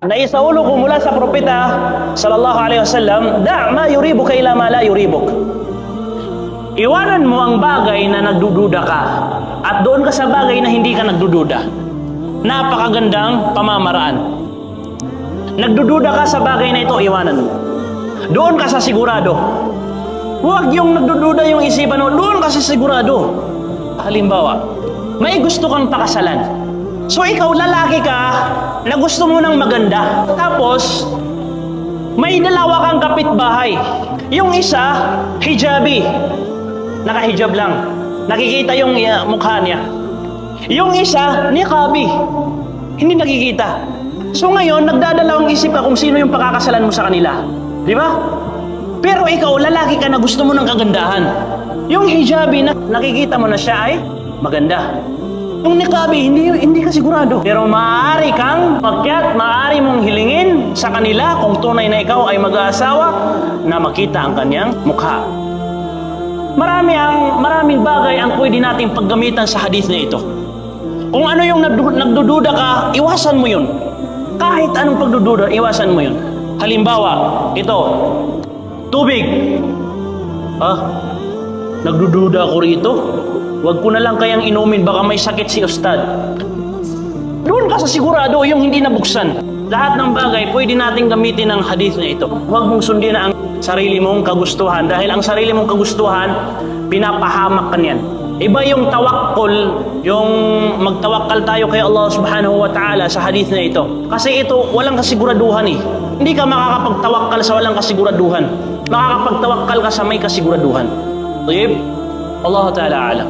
Naisaulo ko mula sa propeta sallallahu alaihi wasallam, da' ma yuribuka ila ma la yuribuk. Iwanan mo ang bagay na nagdududa ka at doon ka sa bagay na hindi ka nagdududa. Napakagandang pamamaraan. Nagdududa ka sa bagay na ito, iwanan mo. Doon ka sa sigurado. Huwag yung nagdududa yung isipan mo, doon ka sa sigurado. Halimbawa, may gusto kang pakasalan. So ikaw, lalaki ka na gusto mo ng maganda. Tapos, may dalawa kang kapitbahay. Yung isa, hijabi. Nakahijab lang. Nakikita yung mukha niya. Yung isa, niqabi. Hindi nakikita. So ngayon, nagdadalawang isip ka kung sino yung pakakasalan mo sa kanila. Di ba? Pero ikaw, lalaki ka na gusto mo ng kagandahan. Yung hijabi, nakikita mo na siya ay maganda. Yung niqabi, hindi ka sigurado. Pero maaari kang maaari mong hilingin sa kanila kung tunay na ikaw ay mag-aasawa na makita ang kanyang mukha. Maraming bagay ang pwede nating paggamitan sa hadith na ito. Kung ano yung nagdududa ka, iwasan mo yun. Kahit anong pagdududa, iwasan mo yun. Halimbawa, ito, tubig. Nagdududa ako rito. Huwag ko na lang kayang inumin, baka may sakit si Ustad. Doon ka sa sigurado, yung hindi nabuksan. Lahat ng bagay, pwede nating gamitin ang hadith na ito. Huwag mong sundin ang sarili mong kagustuhan. Dahil ang sarili mong kagustuhan, pinapahamak ka niyan. Iba yung tawakkul, yung magtawakkal tayo kay Allah subhanahu wa ta'ala sa hadith na ito. Kasi ito, walang kasiguraduhan eh. Hindi ka makakapagtawakkal sa walang kasiguraduhan. Makakapagtawakkal ka sa may kasiguraduhan. Tayyib? Allah ta'ala alam.